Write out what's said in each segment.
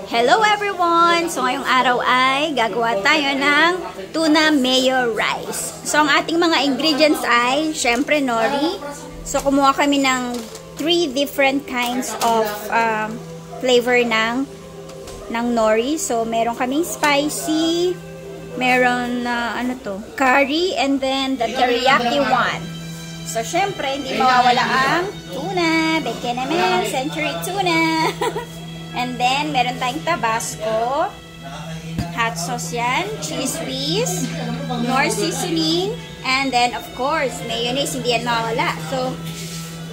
Hello everyone! So ngayong araw ay gagawa tayo ng tuna mayo rice. So ang ating mga ingredients ay syempre nori. So kumuha kami ng 3 different kinds of flavor ng nori. So meron kaming spicy, meron curry, and then the teriyaki one. So syempre hindi mawawala ang tuna, bacon naman, century tuna. And then, meron tayong tabasco, hot sauce yan, cheese whiz, nor seasoning, and then, of course, mayonnaise, hindi yan mawala. So,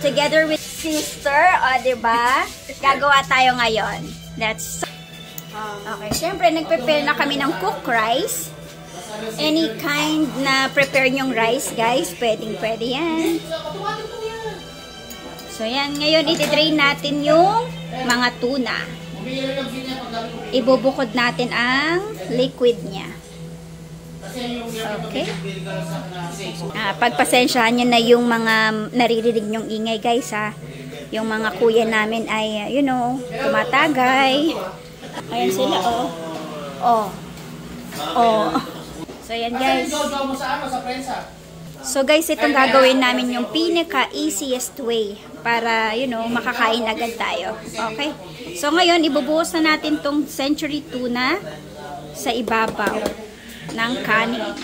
together with sister, diba? Gagawa tayo ngayon. That's okay, syempre, nag-prepare na kami ng cooked rice. Any kind na prepare nyong rice, guys, pwedeng-pwede yan. So, yan. Ngayon, iti-drain natin yung mga tuna. Ibubukod natin ang liquid niya. Okay? Pagpasensyahan nyo na yung mga naririnig nyong ingay, guys, ha. Yung mga kuya namin ay, tumatagay. Ayan sila, So, yan, guys. So guys, itong gagawin namin yung pinaka-easiest way para, makakain agad tayo. Okay? So ngayon, ibubuhos na natin tong century tuna sa ibabaw ng kanin.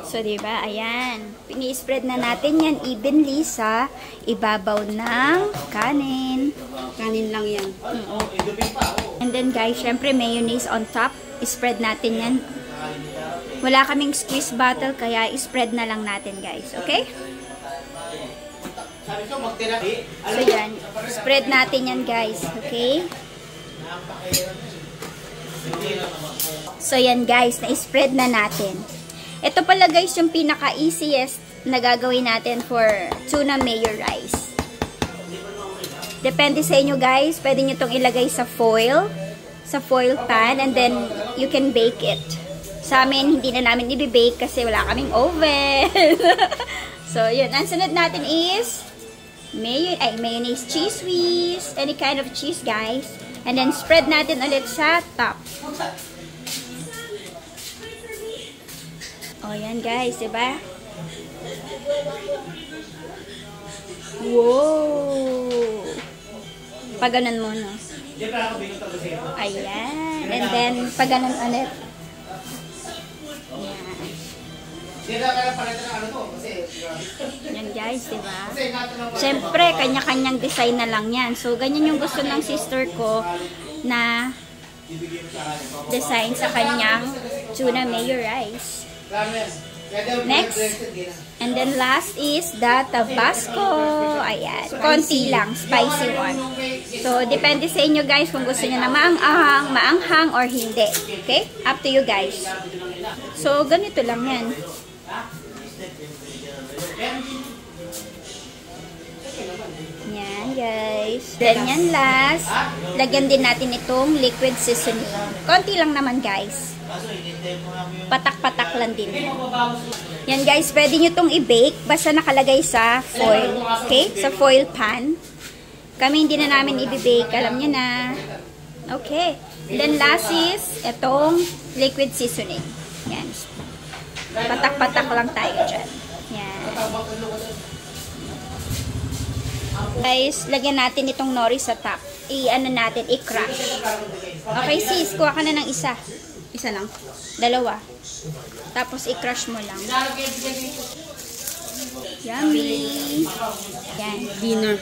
So, diba? Ayan. Pini-spread na natin yan evenly sa ibabaw ng kanin. Kanin lang yan. And then guys, syempre mayonnaise on top. Spread natin yan. Wala kaming squeeze bottle, kaya spread na lang natin, guys. Okay? So, yan. Spread natin yan, guys. Okay? So, yan, guys. Na-spread na natin. Ito pala, guys, yung pinaka-easiest na gagawin natin for tuna mayo rice. Depende sa inyo, guys. Pwede nyo itong ilagay sa foil pan, and then you can bake it. Sa amin, hindi na namin i-bake kasi wala kaming oven. So, yun. Ang sunod natin is mayonnaise, cheese whiz, any kind of cheese, guys. And then, spread natin ulit sa top. O, yan, guys. Diba? Wow! Paganon mo, no? Ayan. And then, paganon ulit. Yan, guys, diba? Siyempre, kanya-kanyang design na lang yan. So, ganyan yung gusto ng sister ko na design sa kanyang tuna mayo rice. Next, and then last is the tabasco. Ayan, konti lang, spicy one. So, depende sa inyo, guys, kung gusto nyo na maanghang or hindi. Okay? Up to you, guys. So, ganito lang yan. Yan, guys. Then, yan last. Lagyan din natin itong liquid seasoning. Konti lang naman, guys. Patak-patak lang din. Yan, guys. Pwede nyo itong i-bake. Basta nakalagay sa foil. Okay? Sa foil pan. Kami hindi na namin i-bake. Alam nyo na. Okay. Then, last is itong liquid seasoning. Yan. Patak-patak lang tayo dyan. Yan. Guys, lagyan natin itong nori sa top. Natin, i-crush. Okay, sis, kuha ka na ng isa. Isa lang? Dalawa. Tapos, i-crush mo lang. Yummy! Yan. Dinner.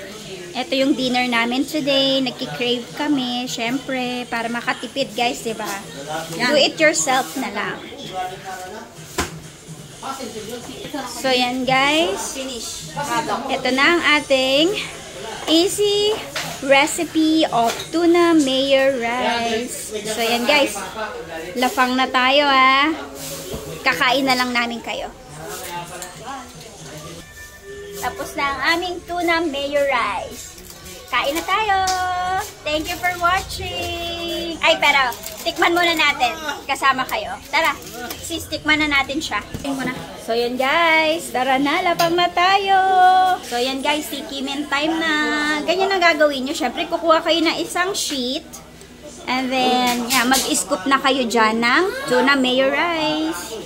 Ito yung dinner namin today. Nagki-crave kami, syempre, para makatipid, guys, diba? Do it yourself na lang. So, yan, guys. Ito na ang ating easy recipe of tuna mayo rice. So, yan, guys. Lafang na tayo, ha. Kakain na lang namin kayo. Tapos na ang aming tuna mayo rice. Kain na tayo! Thank you for watching! Ay, pero, tikman muna natin. Kasama kayo. Tara, sis, tikman na natin siya. Tingnan mo na. So, yan guys. Tara na, lapang na tayo. So, yan guys, tikimin time na. Ganyan ang gagawin nyo. Siyempre, kukuha kayo ng isang sheet. And then, yeah, mag-scoop na kayo dyan ng tuna mayo rice.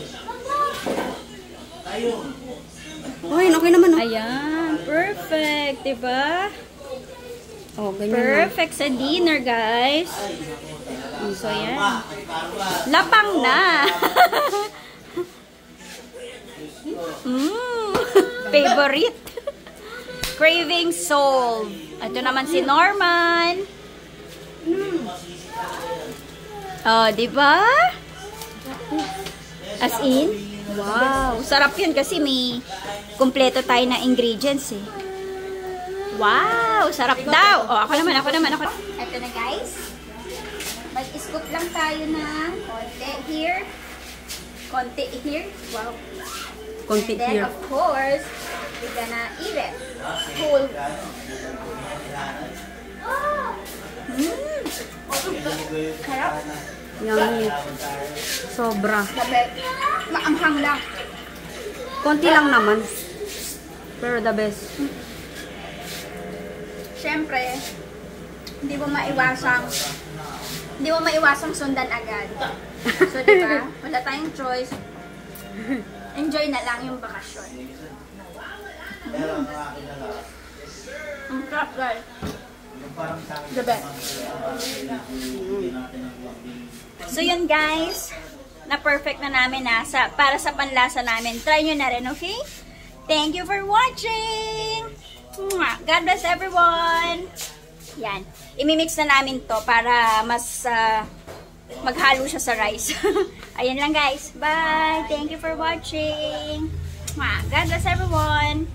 Okay, okay naman. Oh. Ayan, perfect, diba? Oh, ganyan. Perfect sa dinner, guys. So, yan. Lapang na. Favorite. Craving solved. Ito naman si Norman. Oh, diba? As in? Wow. Sarap yun kasi may kumpleto tayo na ingredients eh. Wow. Sarap daw. Oh, ako naman. Ito na guys. Mag-scoop lang tayo ng konti here. Konti here. Wow. Konti And then, here. of course, we're gonna eat it. Whole. Sarap. Yummy. Sobra. Dapat maanghang lang. Konti lang naman. Pero the best. Siyempre, hindi mo maiwasang sundan agad. So, diba? Wala tayong choice. Enjoy na lang yung bakasyon. Ang sarap, guys. The best. So, yun guys. Na-perfect na namin para sa panlasa namin. Try nyo na rin, okay? Thank you for watching! God bless everyone! Yan. Imimix na namin to para mas maghalo siya sa rice. Ayan lang guys. Bye! Thank you for watching! God bless everyone!